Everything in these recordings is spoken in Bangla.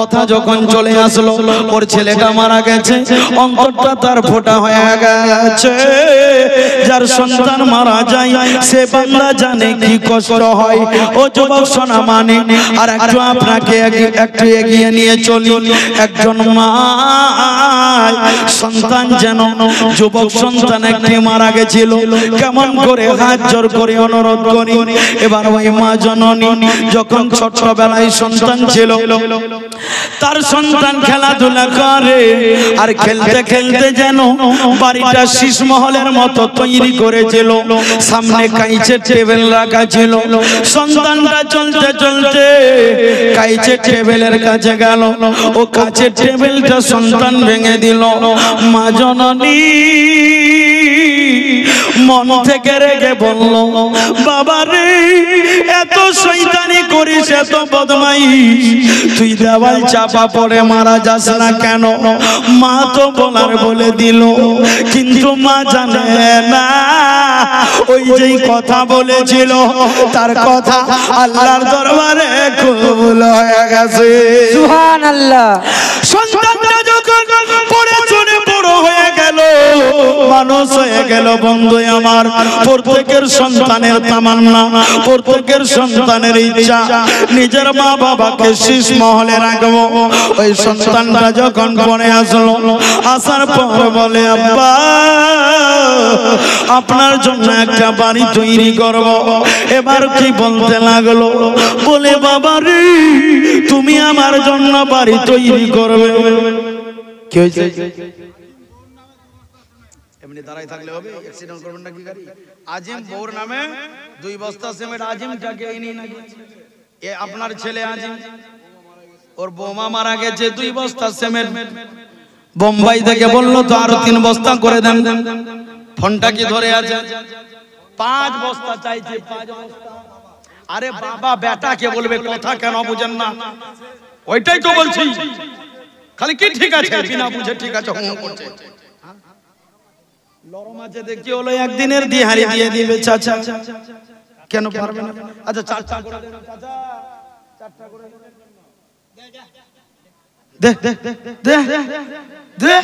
কথা যখন চলে আসলো ওর ছেলেটা মারা গেছে, অন্তরটা তার ফোটা হয়ে গেছে। যার সন্তান মারা যায় সে বান্দা জানে কি কষ্ট হয়। ও যুবক শোনা মানে, আর একটু আপনাকে একটু এগিয়ে নিয়ে চলি। একজন মা সন্তান যেন যুবক সন্তান একটি মারা গেছিল, কেমন করে হাত জোর করে অনুরোধ করি। এবার ওই মা জননী যখন ছোটবেলায় সন্তান ছিল, তার সন্তান খেলাধুলা করে, আর খেলতে খেলতে যেন বাড়িটা শীষমহলের মতো তৈরি করেছিল। সামনে কাইচের টেবিল রাখা ছিল। সন্তানটা চলতে চলতে কাইচের টেবিলের কাছে গেল, ও কাচের টেবিলটা সন্তান ভেঙে দিল। মা জননী মন থেকে রেগে বলল, বাবা রে, এত শয়তানি করিস, এত বদমাইশ, তুই দেওয়াল চাপা পড়ে মারা যাস না কেন? মা তো বলার বলে দিল, কিন্তু মা জানে না ওই যেই কথা বলেছিল তার কথা আল্লাহর দরবারে কবুল হয়ে গেছে। সুবহানাল্লাহ। সন্তানটা যখন পড়ে চলে বড় হয়ে গেল, মানুষ হয়ে গেল, বন্ধু আমার, প্রত্যেকের সন্তানের তামান্না, প্রত্যেকের সন্তানের ইচ্ছা নিজের মা বাবাকে শীষ মহলে রাখবো। ওই সন্তানটা যখন পড়ে আসলো, আসার পর বলে, আব্বা আপনার জন্য একটা বাড়ি তৈরি করব। এবার কি বলতে লাগলো, বলে, বাবা রে, তুমি আমার জন্য বাড়ি তৈরি করবে। কি হয়েছে? এমনি দাঁড়াই থাকলে হবে? অ্যাক্সিডেন্ট করবেন নাকি গাড়ি? আজিম বউর নামে 2 বস্তা সিমেন্ট। আজিমটাকে ইনি নাকি এ আপনার ছেলে আজিম, ওর বৌমা মারা গেছে, 2 বস্তা সিমেন্ট বোম্বাই থেকে বললো তো আরো 3 বস্তা করে দেন। ফোনটা কি ধরে আছে? 5 বস্তা চাইছে, 5 বস্তা। আরে বাবা, বেটাকে বলবে কথা কেন বুঝেন না? ওইটাই তো বলছি, খালি কি ঠিক আছে বিনা বুঝে ঠিক আছে হুম করছে। লরম আছে দেখি হলো একদিনের দিহারি দিয়ে দিবে। চাচা কেন পারবে না? আচ্ছা 4টা করে দেন চাচা, 4টা করে দে দে দে দে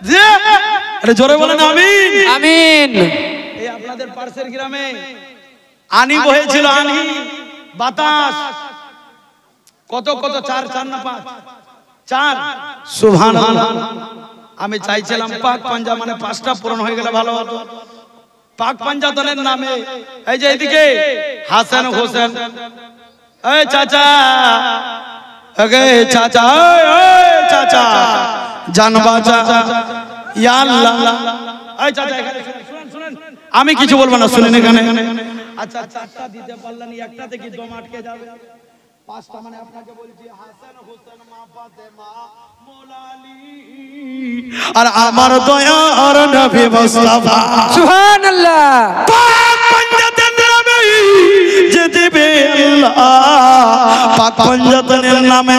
দে। আরে জোরে বলেন আমিন। আমিন। এই আপনাদের পাশের গ্রামে আনি বহেছিল, আনি বাতাস, কত কত 4 না 5? 4। সুবহানাল্লাহ। আমি চাইছিলাম পাক পাঞ্জা মানে 5টা পূরণ হয়ে গেলে ভালো হতো। পাক পাঞ্জাতনের নামে এই যে এদিকে হাসান হোসেন, এই চাচা, আগে চাচা, এই চাচা জান বাঁচা, ইয়া আল্লাহ, এই চাচা এখানে শুনেন, শুনেন, আমি কিছু বলবো না, শুনেন এখানে। আচ্ছা 4টা দিতে পারলেন, একটা থেকে দম আটকে যাবে। 5টা মানে আপনাকে বলছি, হাসান হোসেন, মা ফাতেমা, মৌলা আলী, আর আমার দয়ার নবী মুস্তাফা। সুবহানাল্লাহ। পাক পাঞ্জাতের নামে যে দেবে আল্লাহ, পাক পাঞ্জাতের নামে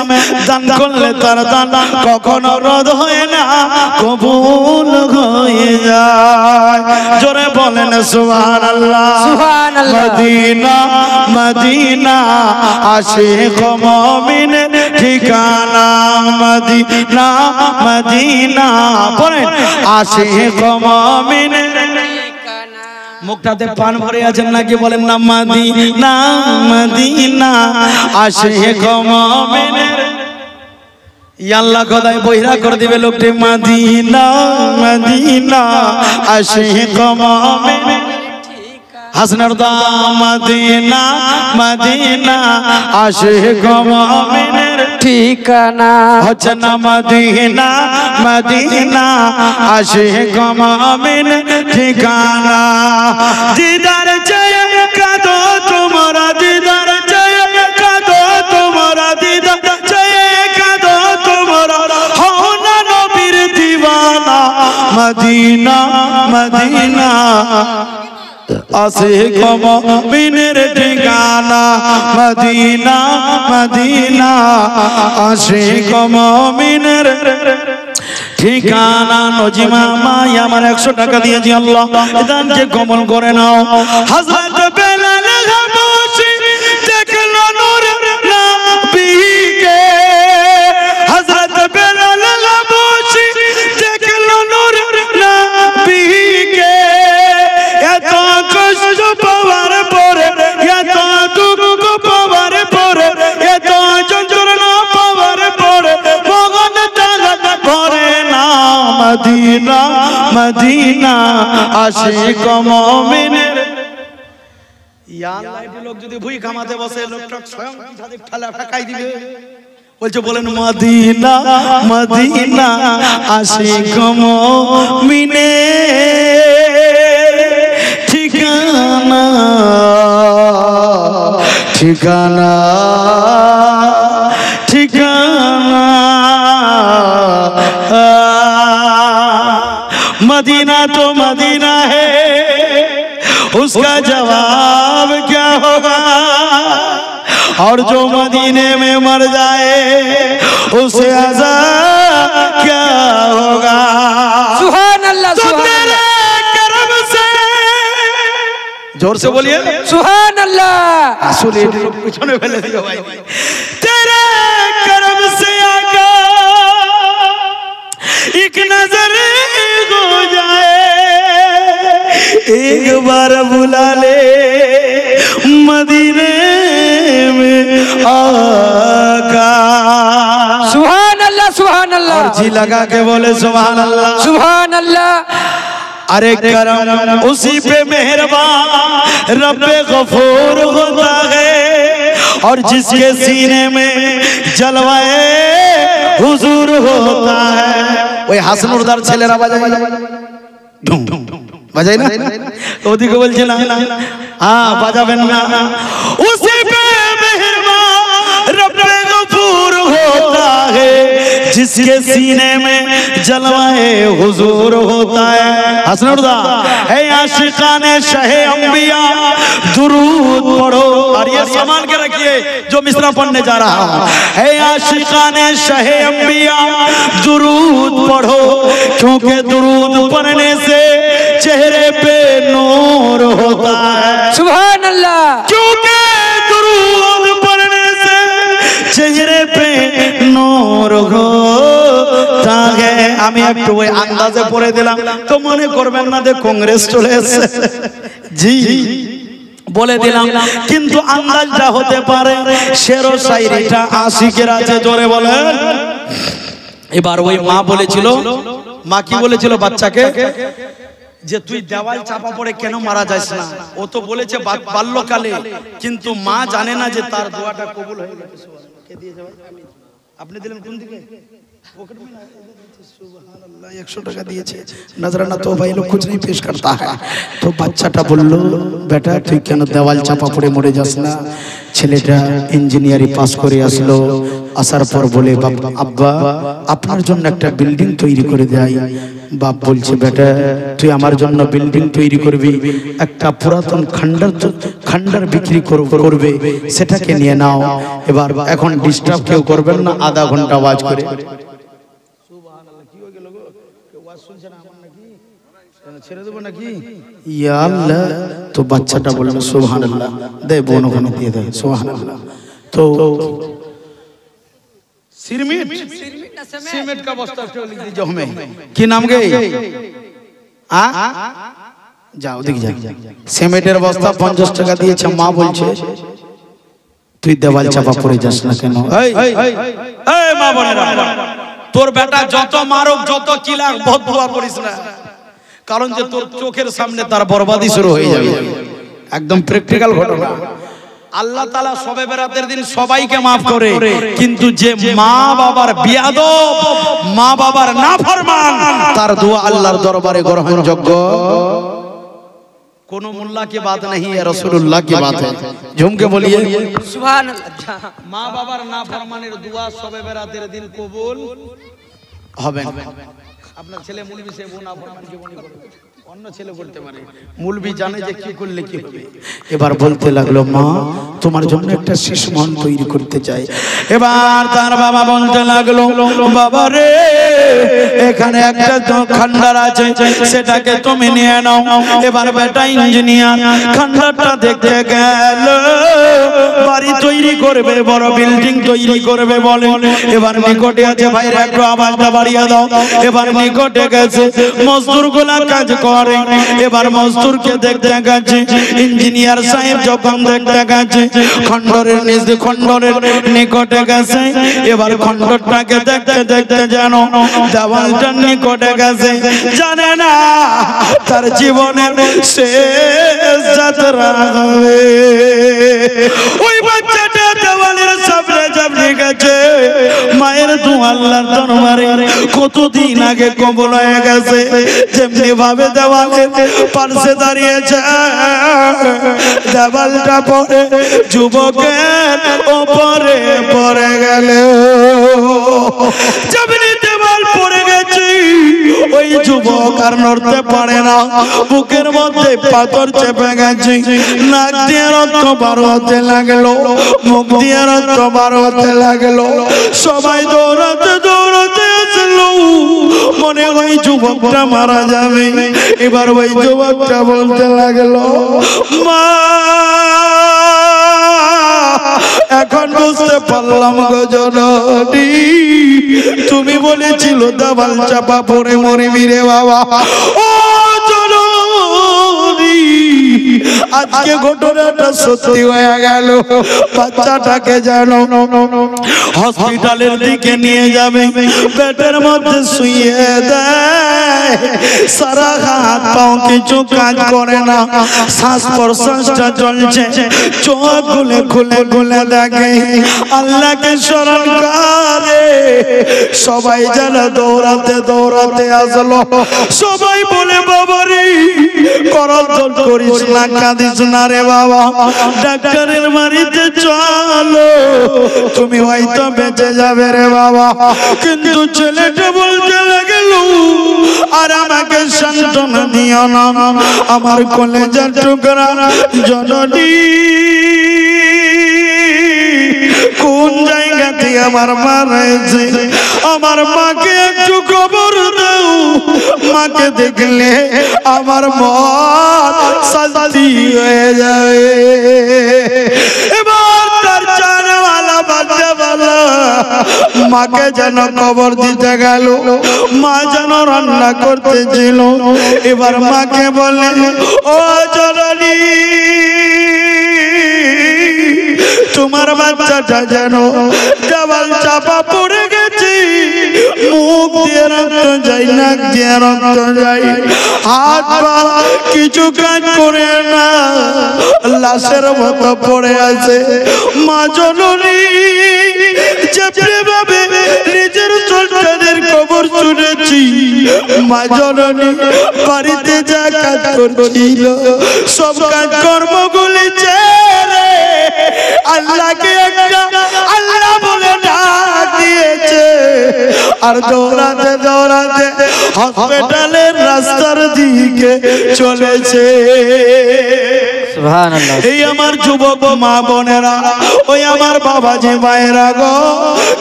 দান করলে তার দান কখনো রদ হয় না, কবুল হয়ে যায়। জোরে বলেন সুবহানাল্লাহ। সুবহানাল্লাহ। মদিনা মদিনা আশিক মুমিনের ঠিকানা, মদিনা মদিনা পড়েন, আশিক মুমিনের ঠিকানা। মুখটাতে পান ভরে আছেন নাকি বলেন না? মদিনা মদিনা আশিক মুমিনের, আল্লাহ খোদাই বহিরা করে দিবে লোকটি। মদিনা মদিনা আশিক মুমিনের হাসনার দাম, মদিনা মদিনা আশিক মুমিনের ঠিকানা হচ্ছে না, মদিনা মদিনা আশিক মুমিনের ঠিকানা। দিদার চায় কাঁদো তোমরা, দিদার চায় কাঁদো তোমরা, দিদার চায় কাঁদো তোমরা, হও না নবীর দিওয়ানা। মদিনা মদিনা আশিক মুমিনের ঠিকানা, মদিনা মদিনা আশিক মুমিনের ঠিকানা। নজিমা মাই আমার 100 টাকা দিয়েছি, আল্লাহ দানকে কবুল করে নাও। হযরত বেলাল হাবশী দেখলো নূর নবীকে, মদিনা আশিক মুমিনের ইয়া আল্লাহ এই লোক যদি ভুই কামাতে বসে লোকটা স্বয়ং ছাদে ঠালা ঠাকাই দিবে বলছে বলেন মদিনা মদিনা আশিক মুমিনের ঠিকানা ঠিকানা ঠিকানা मदीना तो मदीना है उसका जवाब क्या होगा और जो मदीने में मर जाए उसे अज़ाब क्या होगा सुभान अल्लाह तो तेरे करम से जोर से बोलिए सुभान अल्लाह सुनिए पीछे फैले दियो भाई तेरे करम से आका एक नजर हो जाए एक बार बुला ले मदीने में आका सुभान अल्लाह सुभान अल्लाह और जी लगा के बोले सुभान अल्लाह सुभान अल्लाह अरे करम उसी पे मेहरबान रब्बे गफूर होता है और जिसके सीने में जलवाए हुजूर होता है ওই হাসনুরদার ছেলেরা বাজায় বাজায় না ওদিকে বলছে না হ্যাঁ বাজাবেন না উসি পে মেহরবান রব্বে গফুর होता है जिसके सीने में जलवाए हुजूर होता है हसनुरदा है आशिकाने शहे अंबिया दुरूद पढ़ो और ये सामान के रखिए जो मिसरा पढ़ने जा रहा हूं है आशिकाने शहे अंबिया दुरूद पढ़ो क्योंकि दुरूद पढ़ने से चेहरे पे नूर होता है सुभान अल्लाह क्योंकि दुरूद पढ़ने से चेहरे पे नूर होता है আমি একটু ওই আন্দাজে পড়ে দিলাম তো মনে করবেন না যে কংগ্রেস চলে এসেছে জি বলে দিলাম কিন্তু আন্দাজটা হতে পারে শেরো শায়রিটা আশিকের আছে জোরে বলেন এবার ওই মা বলেছিল মা কি বলেছিল বাচ্চাকে যে তুই দেওয়াল চাপা পড়ে কেন মারা যাস না ও তো বলেছে বাল্যকালে কিন্তু মা জানে না যে তার দোয়াটা কবুল হয়ে গেছে কে দিয়েছে আপনি দিলেন কোন দিকে पॉकेट में सुभान अल्लाह 100 টাকা দিয়েছে নজরানা তো ভাই লোক कुछ नहीं पेश करता है तो বাচ্চাটা বলল বেটা তুই কেন দেওয়াল চাপা পড়ে মরে যাস না ছেলেটা ইঞ্জিনিয়ারিং পাস করে আসলো আসার পর বলে আব্বা আপনার জন্য একটা বিল্ডিং তৈরি করে দেই বাপ বলছে বেটা তুই আমার জন্য বিল্ডিং তৈরি করবি একটা পুরাতন খন্ডার বিক্রি করবে সেটাকে নিয়ে নাও এবার এখন ডিস্টার্ব কেউ করবেন না আধা ঘন্টা ওয়াজ করে সুবহানাল্লাহ কি হয়ে গেল গো কেউ ওয়াজ শুনছে না আমার নাকি ছেড়ে দেব নাকি ইয়া আল্লাহ তো বাচ্চাটা বলল সুবহানাল্লাহ দে বোন ওখানে দিয়ে দে সুবহানাল্লাহ তো सीमेंट का बस्ता लिख दीजिए हमें की नाम गए जाओ देख जा सीमेंटेर बस्ता 50 টাকা দিয়েছে মা বলছে তুই দেওয়াল চাপা পড়ে যাস না কেন এই মা বোনেরা তোর বেটা যত মারুক যত কিলাক বহুত দোয়া করিস না কারণ যে তোর চোখের সামনে তার বরবাদি শুরু হয়ে যাবে একদম প্র্যাকটিক্যাল ঘটনা আল্লাহ তাআলা শবে বরাতের দিন সবাইকে maaf করে কিন্তু যে মা বাবার বিয়াদব মা বাবার নাফরমান তার দোয়া আল্লাহর দরবারে গ্রহণযোগ্য কোনো মোল্লা की बात नहीं है रसूलुल्लाह की बात है झूम के बोलिए सुभान अल्लाह মা বাবার নাফরমানের দোয়া শবে বরাতের দিন কবুল হবে না আপনার ছেলে মুলবি সে বোনা ফরমান জীবনী করবে অন্য ছেলে বলতে পারে মুলবি জানে যে কি করলে কি হবে এবার বলতে লাগলো মা তোমার জন্য একটা শিশু মন তৈরি করতে চাই এবার তার বাবা বলতে লাগলো বাবা রে এখানে একটা খন্ডার আছে সেটাকে তুমি নিয়ে নাও এবার বেটা ইঞ্জিনিয়ার খন্ডারটা দেখতে গেল বাড়ি তৈরি করবে বড় বিল্ডিং তৈরি করবে বলে এবার নিকটে আছে ভাইরা একটু আওয়াজটা বাড়িয়ে দাও এবার নিকটে গেছে মজদুরগুলা কাজ করে এবার মজদুরকে দেখতে গেছে ইঞ্জিনিয়ার সাহেব যখন দেখতে গেছে খন্ডরের নিকটে গেছে এবার খন্ডরটাকে দেখতে দেখতে যেন দেওয়ালটার নিকটে গেছে, জানে না তার জীবনের শেষ যাত্রা হবে। ওই বাচ্চাটা দেওয়ালের সামনে ঝাঁপিয়ে গেছে, মায়ের দোয়া আল্লাহর দরবারে কতদিন আগে কবুল হয়ে গেছে। যেমনি ভাবে দেওয়ালের পাশে দাঁড়িয়েছে, দেওয়ালটা পড়ে যুবকের ওপরে পড়ে গেল। যেমনি দেওয়াল পড়ে গেছে, ওই যুবক আর নড়তে পারে না, বুকের মধ্যে পাথর চেপে গেছে, নাক দিয়ে রক্ত বার হতে লাগলো, মুখ দিয়ে রক্ত বার হতে লাগলো। সবাই দৌড়াতে দৌড়াতে আসলো, মনে হয় যুবকটা মারা যাবে। এবার ওই যুবকটা বলতে লাগলো, মা এখন বুঝতে পারলাম গো জননী, তুমি বলেছিল দেওয়াল চাপা পড়ে মরবি রে বাবা। ও জননী, আজকে ঘটনাটা সত্যি হয়ে গেল। বাচ্চাটাকে জানো হসপিটালের দিকে নিয়ে যাবে, পেটের মধ্যে শুয়ে দেয়, সারা হাত পাও কিছু কাজ করে না, শ্বাস প্রশ্বাসটা চলছে, চোখ খুলে খুলে খুলে দেখে, আল্লাহকে স্মরণ করে। সবাই যেন দৌড়াতে দৌড়াতে আসলো, সবাই বলে বাবারে করজোর করিস না, কাঁদিস না রে বাবা, ডাক্তারের বাড়িতে চলো, তুমি হয়তো বেঁচে যাবে রে বাবা। কিন্তু ছেলেটা বলতে লাগলো, আর আমাকে সান্ত্বনা দিও না, আমার কলেজের টুকরা জননী, কোন জায়গাতে আমার মা রয়েছে, আমার মাকে একটু খবর দাও, মাকে দেখলে আমার মন শান্তি হয়ে যাবে। এবার তার জানওয়ালা বাচ্চাওয়ালা মাকে যেন খবর দিতে গেল, মা যেন রান্না করতেছিল। এবার মাকে বলে, ও জননী, তোমার বাচ্চাটা যেন দেওয়াল চাপা পড়ে গেছে, মুখ দিয়ে রক্ত যায়, নাক দিয়ে রক্ত যায়, হাত পা কিছু কাজ করে না, লাশের মতো পড়ে আছে। মা জননী যেভাবে নিজের সন্তানের খবর শুনেছি, মা জননী বাড়িতে যা কাজ করছিল সব কাজ কর্মগুলি ছেড়ে আল্লাহকে একটা আল্লাহ বলে ডাক দিয়েছে, আর দৌড়াতে দৌড়াতে হসপিটালের রাস্তার দিকে চলেছে। সুবহানাল্লাহ। এই আমার যুবক মা বোনেরা, ওই আমার বাবাজি মায়েরা গো,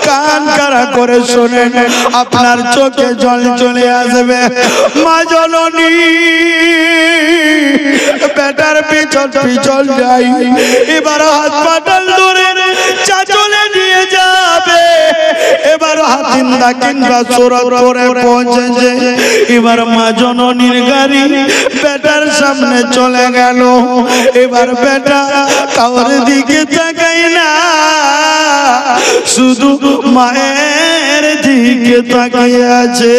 কান খাড়া করে শোনেন, আপনার চোখে জল চলে আসবে। মা জননী বেটার পিছন পিছন যাই, এবার হাসপাতাল ধরে চাচলে নিয়ে যাবে। এবার হাতিন্দা কিংবা সুরতপুরে পৌঁছেছে। এবার মা জননীর গাড়ি বেটার সামনে চলে গেল। এবার বেটা কাউর দিকে তাকাই না, শুধু মায়ের দিকে তাকিয়ে আছে।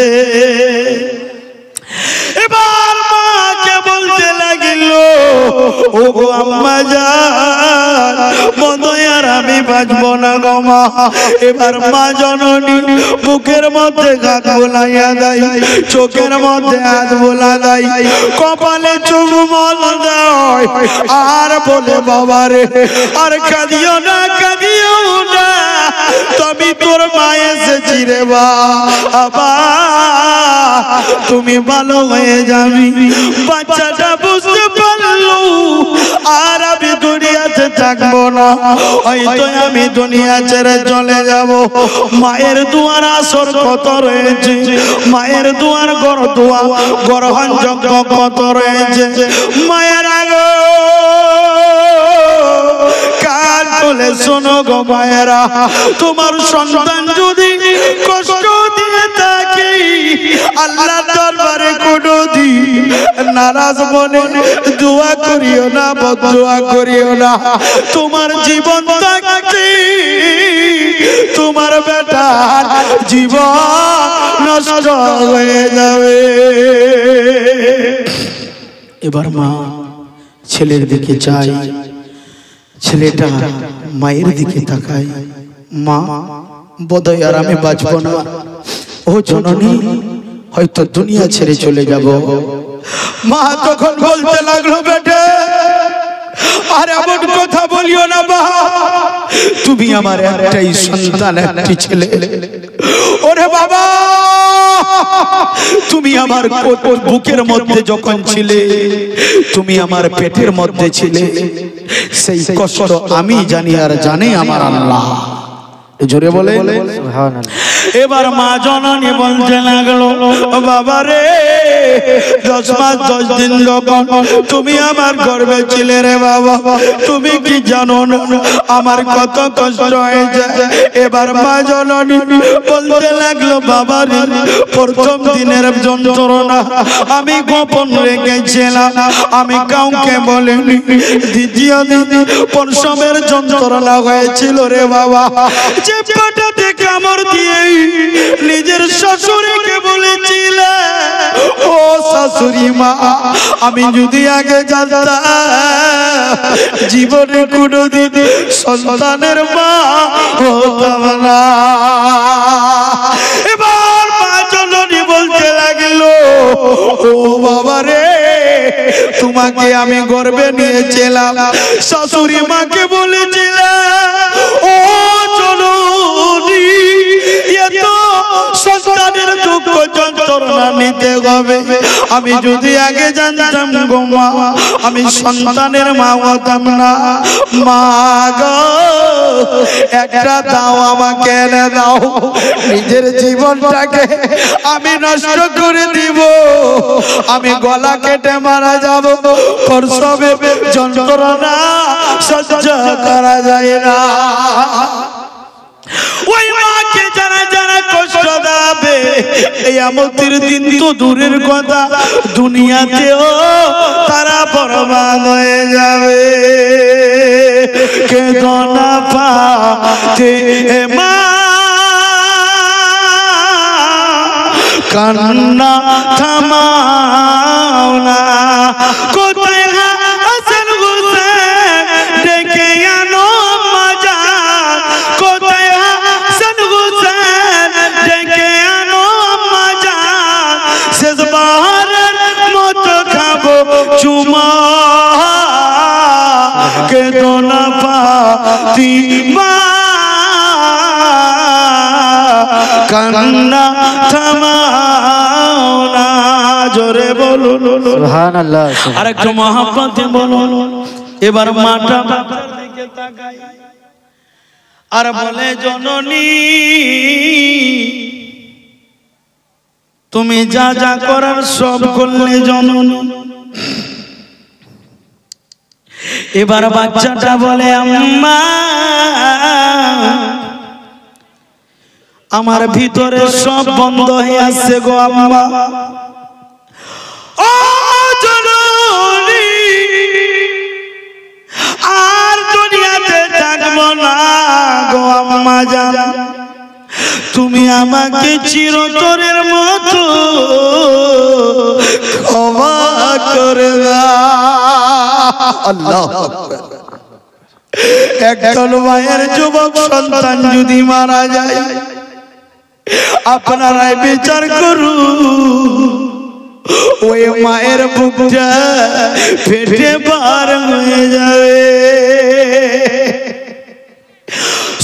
এবার মাকে বলতে লাগিল, ও গো আম্মা জান, মনে আর আমি বাঁচবো না গো মা। এবার মা জননী বুকের মধ্যে হাত বোলাইয়া দেয়, চোখের মধ্যে হাত বোলা দেয়, কপালে চুম্বন দেয়, আর বলে বাবা রে আর কাঁদিও না, কাঁদিও না, তুমি তোর মা এসেছি রে বাবা, তুমি ভালো হয়ে যাবি। বাচ্চাটা বুঝতে পারলো আর আমি দুনিয়াতে থাকবো না, হয়তো আমি দুনিয়া ছেড়ে চলে যাব। মায়ের দুয়ার আসর কত রয়েছে, মায়ের দুয়ার গ্রহণ যোগ্য কত রয়েছে। মায়ের আগো কান খুলে শোনো গো মায়েরা, তোমার সন্তান যদি কষ্ট দিয়ে থাকে, আল্লাহ দরবারে কোনদিন নারাজ মনে দোয়া করিও না, বদদোয়া করিও না। তোমার জীবন থাকতে তোমার বেটার জীবন নষ্ট হয়ে যাবে। এবার মা ছেলের দিকে চাই, ছেলেটা মায়ের দিকে তাকায়, মা বোধহয় আর আমি বাঁচব না, ও জননী হয়তো দুনিয়া ছেড়ে চলে যাব। মা তখন বলতে লাগলো, বেটে আর এমন কথা বলিও না মা, তুমি আমার একটাই সন্তান, একটি ছেলে। ওরে বাবা, তুমি আমার বুকের মধ্যে যখন ছিলে, তুমি আমার পেটের মধ্যে ছিলে, সেই কষ্ট আমি জানি আর জানে আমার আল্লাহ। জোরে বলে সুবহানাল্লাহ। এবার মা জননী বলতে লাগলো, বাবা রে 10 মাস 10 দিন যখন তুমি আমার গর্ভে ছিলে রে বাবা, তুমি কি জানো না আমার কত কষ্ট হয়েছে। এবার মা জননী বলতে লাগলো, বাবা রে প্রথম দিনের যন্ত্রণা আমি গোপন রেখেছিলাম, আমি কাউকে বলিনি। দ্বিতীয় দিন প্রসবের যন্ত্রণা হয়েছিল রে বাবা, যে পাটাতে কামড় দিয়ে নিজের শাশুড়িকে বলেছিলে, ও শাশুড়ি মা আমি যদি আগে জানতাম জীবনে কোনোদিন সন্তানের মা হতাম না। এবার মা জননী বলতে লাগলো, ও বাবা রে তোমাকে আমি গর্ভে নিয়েছিলাম, শাশুড়ি মাকে বলেছিলাম, ও জননী এত সন্তানের দুঃখ যন্ত্রণা নিতে হবে, আমি যদি আগে জানতাম গো মা আমি সন্তানের মা হতাম না। মা গো একটা দাও আমাকে, এনে দাও, নিজের জীবনটাকে আমি নষ্ট করে দিব, আমি গলা কেটে মারা যাব, প্রসবে যন্ত্রণা সহ্য করা যায় না। ওই মাকে যারা যারা কষ্ট দেবে, এই আমতের দিন তো দূরের কথা, দুনিয়াতেও তারা বরবাদ হয়ে যাবে। কেঁদো না পাতে মা, কান্না থামাও না, কোথায় হাসান হোসেন ডেকে আনো মজার, কোথায় হাসান হোসেন ডেকে আনো মজার, শেষবারের মতো খাবো চুমা, কেঁদো না ফাতিমা, কান্না থামাও না। জোরে বলুন সুবহানাল্লাহ। আরেকটু মহব্বতে বলুন। এবার মাটা বাবার দিকে তাকায় আর বলে, জননী তুমি যা যা করার সব করলে জননী। এবার বাচ্চাটা বলে, আম্মা আমার ভিতরে সব বন্ধ হয়ে আসছে গো আম্মা, ও জননী আর দুনিয়াতে থাকবো না গো আম্মা জান, তুমি আমাকে চিরতরের মতো ক্ষমা করে দাও। আল্লাহু আকবার। একজন মায়ের যুবক সন্তান যদি মারা যায়, আপনারাই বিচার করুন, ওই মায়ের বুকটা ফেটে বার হয়ে যাবে।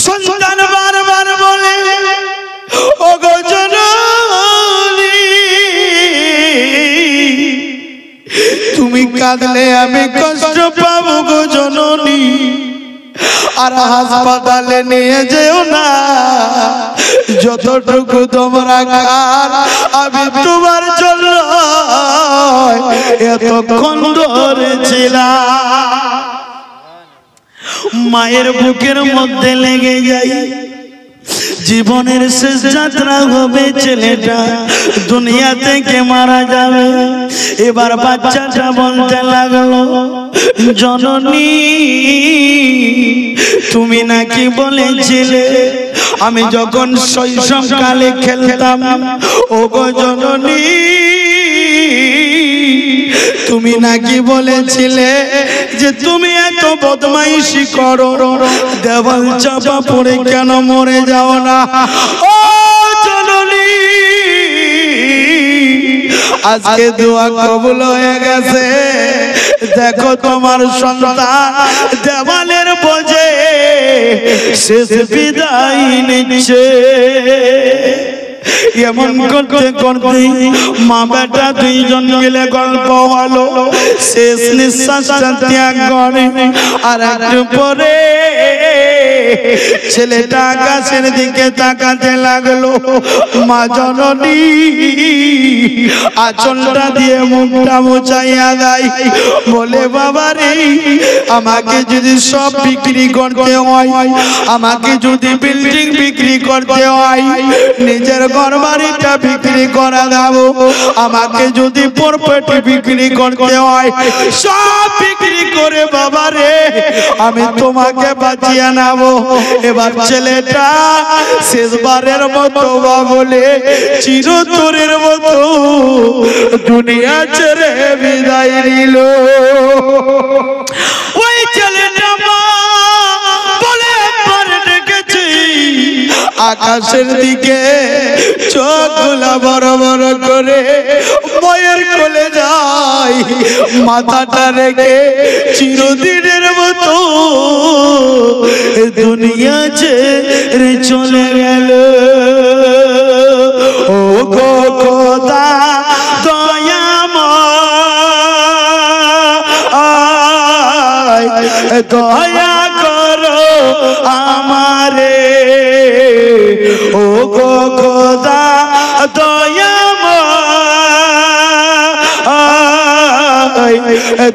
সন্তান বারবার বলে, ও গো জননী তুমি কাঁদলে আমি কষ্ট পাবো গো জননী, আর হাসপাতালে নিয়ে যেও না, যতটুকু তোমরা কার আমি তোমার জন্য এতক্ষণ ধরেছিলাম। মায়ের বুকের মধ্যে লেগে যাই, জীবনের শেষ যাত্রা হবে, ছেলেটা দুনিয়া থেকে মারা যাবে। এবার বাচ্চাটা বলতে লাগলো, জননী তুমি নাকি বলেছিলে আমি যখন শৈশবকালে খেলতাম ও গো জননী তুমি নাকি বলেছিলে যে তুমি এত বদমাইশি করো দেওয়াল চাপা পড়ে কেন মরে যাও না ও জননী আজকে দোয়া কবুল হয়ে গেছে দেখো তোমার সন্তান দেওয়ালের বোঝে শেষ বিদায় নিচ্ছে এমন করতে করতে মা বেটা দুইজন মিলে গল্প হলো শেষ নিঃশ্বাসটা ত্যাগ করে আর একটু পরে ছেলেটা আকাশের দিকে তাকাতে লাগলো মা জননী আঁচলটা দিয়ে মুখটা মুছাইয়া দেয় বলে বাবা রে আমাকে যদি সব বিক্রি করতে হয় আমাকে যদি বিল্ডিং বিক্রি করতে হয় নিজের ঘর বাড়িটা বিক্রি করা দাও আমাকে যদি প্রপার্টি বিক্রি করতে হয় সব বিক্রি করে বাবা রে আমি তোমাকে বাঁচিয়ে নেব এবার ছেলেটা শেষবারের মতো বলে চিরতরের মতো দুনিয়া ছেড়ে বিদায় নিল ওই ছেলেটা বলে একবার ডেকেছি আকাশের দিকে চোখগুলা বড় বড় করে মায়ের কোলে যায় মাথাটা রেখে চিরদিনের মতো দুনিয়া ছেড়ে চলে গেল ও গো খোদা দয়াময় দয়া করো আমারে ও গো খোদা দয়াময়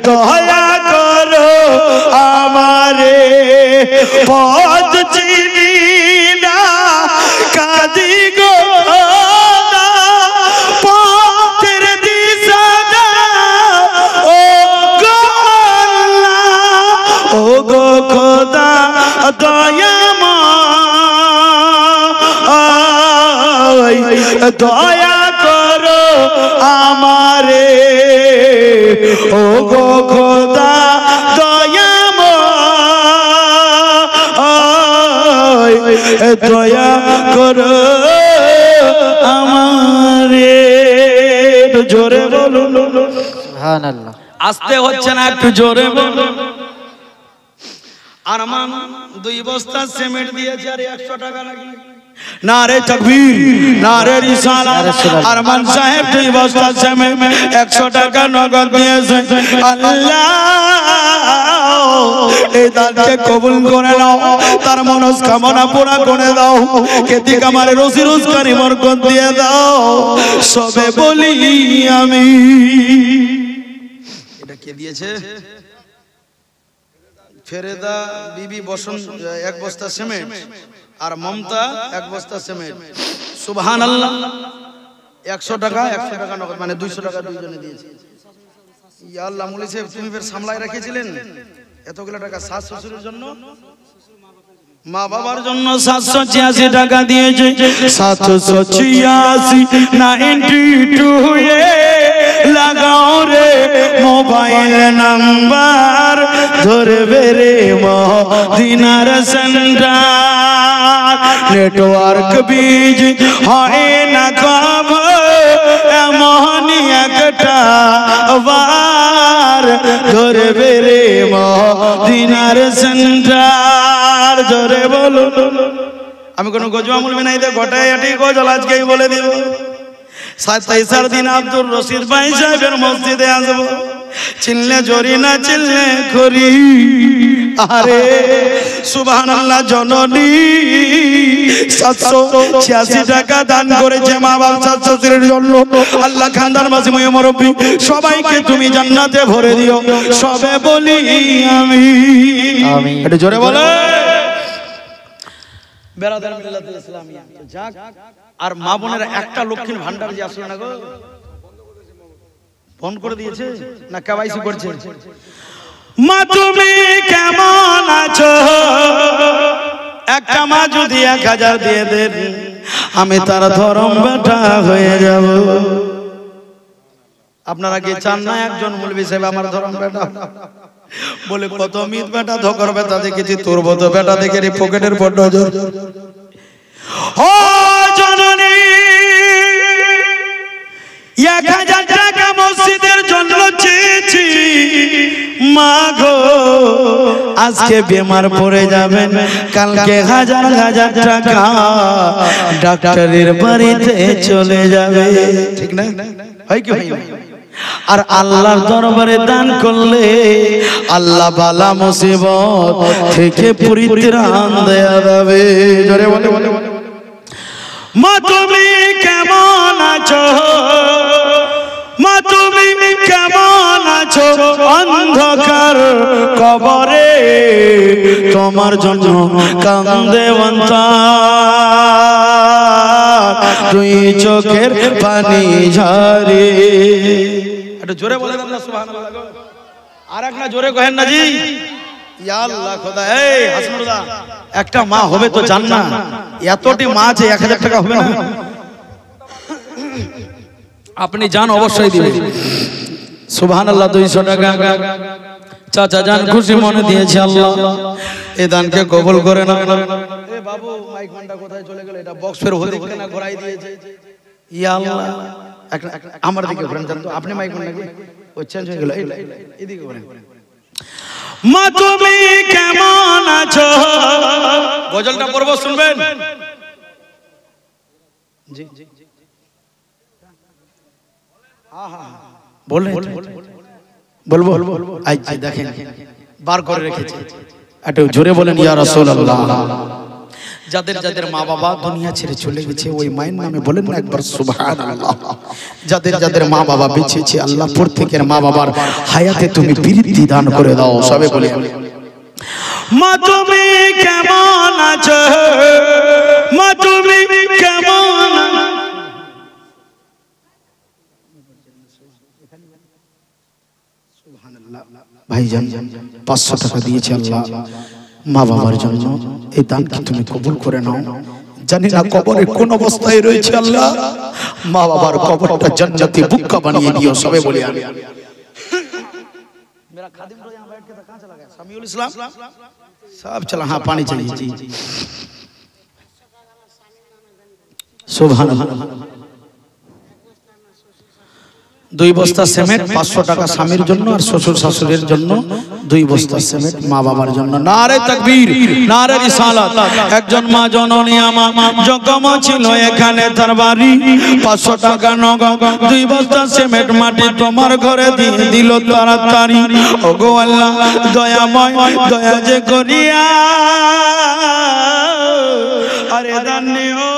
দয়া করো আমারে পথ চিনি না কাঁদি গো পথের দিশা ও গো আল্লাহ ও গো খোদা দয়াময় দয়া করো আমারে ও গো খোদা দয়াময় দয়া করো আমারে জোরে বলুন সুবহানাল্লাহ আসতে হচ্ছে না একটু জোরে বলুন আরমান 2 বস্তা সিমেন্ট দিয়েছে আর 100 টাকা লাগবে নারে তাকবীর নারে রিসালাত আরমান সাহেব 2 বস্তা সিমেন্ট 100 টাকা নগদ দিয়েছে আল্লাহ এই দানকে কবুল করে নাও তার মনস্কামনা পুরা করে দাও কেতি কামারে রোজি রোজগারি বরকত দিয়ে দাও সবে বলি আমি এটা কে দিয়েছে ফেরেদা বিবি বসন্ত 1 বস্তা সিমেন্ট আর মমতা 1 বস্তা সিমেন্ট সুবহানাল্লাহ 100 টাকা নগদ মানে 200 টাকা দুইজনে দিয়েছে ইয়া আল্লাহ মুলি সাহেব তুমি ফের সামলায় রেখেছিলেন এতগুলা টাকা শাশ শ্বশুরের জন্য মা বাবার জন্য 786 টাকা দিয়েছে 786 92 এ লাগাও রে মোবাইল নাম্বার ধরবে রে মদিনার সেন্টার নেটওয়ার্ক বিজ হয় না কব এমনই একটা বার ধরবে রে মদিনার সেন্টার জোরে বলুন আমি কোনো গজবা বলবি না এতে গোটায় এটি গজল আজকেই বলে দিব 27 দিন আব্দুর রশিদ ভাই সাহেবের মসজিদে আসবো চিনলে জরি না চিনলে খরি আরে সুবহানাল্লাহ জননী 786 টাকা দান করেছে মা বাবা শ্বশুরের জন্য আল্লাহ খানদান মাঝি মুরব্বি সবাইকে তুমি জান্নাতে ভরে দিও সবে বলি আমিন একটু জোরে বলে বেরাদার মিল্লাতুল ইসলামিয়া যাক আর মা বোনের একটা লক্ষ্মীর ভান্ডার যে আসলো না গো ফোন করে দিয়েছে না কেওয়াইসি করছে মা তুমি কেমন আছো একটা মা যদি 1000 দিয়ে দেন আমি তার ধরম বেটা হয়ে যাব। আপনারা কি চান না একজন মৌলভী সাহেব আমার ধরম বেটা? বলে কত মিত বেটা ধকর বেটা দেখেছি, তোর মতো বেটা দেখে রে পকেটের পর নজর। ও জননী 1000 টাকা মসজিদের জন্য চেয়েছি মা গো, আজকে বেমার পড়ে যাবেন, কালকে 1000 টাকা ডাক্তারের বাড়িতে চলে যাবে, ঠিক না? হয় কি হয়? আর আল্লাহর দরবারে দান করলে আল্লাহ বালা মুসিবত থেকে পরিত্রাণ দেয়া যাবে। জোরে বলে বলে মা তুমি কেমন আছো, মা তুমি কেমন আছো, অন্ধকার কবরে তোমার জন্য কান্দে অন্তর, তুই চোখের পানি ঝরে। একটু জোরে বলে দেন না সুবহানাল্লাহ। আর এক না জোরে কহেন না জি। ইয়া আল্লাহ খোদা, এই হাসনুল্লাহ একটা মা হবে তো জান্নাত, এতটি মা আছে 1000 টাকা হবে না? আপনি জান অবশ্যই দিবেন। সুবহানাল্লাহ 200 টাকা চাচা জান খুশি মনে দিয়েছে, আল্লাহ এই দানকে কবুল করে নাও। এ বাবু মাইক মানটা কোথায় চলে গেল? এটা বক্স ফের হতে না ঘোরাই দিয়েছে। ইয়া আল্লাহ আমার দিকে ঘোরেন জান তো, আপনি মাইক মান নাকি ও চেঞ্জ হয়ে গেল, এদিকে ঘোরেন। মা তুমি কেমন আছো, গজলটা পড়বো শুনবেন জি জি বললেন বলবো আজ দেখেন বার করে রেখেছে, একটু জোরে বলেন ইয়া রাসূলুল্লাহ। যাদের যাদের মা বাবা দুনিয়া ছেড়ে চলে গেছে ওই মায়ের নামে বলেন না একবার সুবহানাল্লাহ। যাদের যাদের মা বাবা বেঁচে আছে আল্লাহ প্রত্যেকের মা বাবার হায়াতে তুমি বৃদ্ধি দান করে দাও। সবে বলে মা তুমি কেমন আছো, মা তুমি কেমন ভাইজান 500 টাকা দিয়েছে আল্লাহ মা বাবার জন্য, এই দানকে তুমি কবুল করে নাও। জানি না কবরে কোন অবস্থায় রয়েছে আল্লাহ, মা বাবার কবরটা জান্নাতি বুক্কা বানিয়ে দিও। সবে বলি আমি मेरा खादिम तो यहाँ बैठ के कहाँ चला गया? समीउल इस्लाम सब चला, हाँ पानी चाहिए जी। सुभान अल्लाह। 2 বস্তা সিমেন্ট 500 টাকা স্বামীর জন্য আর শ্বশুর শাশুড়ির জন্য 2 বস্তা সিমেন্ট মা বাবার জন্য। নারে তাকবীর, নারে রিসালাত। একজন মা জননী আমার জগম ছিল এখানে তার বাড়ি, 500 টাকা নগদ 2 বস্তা সিমেন্ট মাটি তোমার ঘরে দিয়ে দিল তাড়াতাড়ি। ওগো আল্লাহ দয়াময় দয়া যে করিয়া আরে দানিও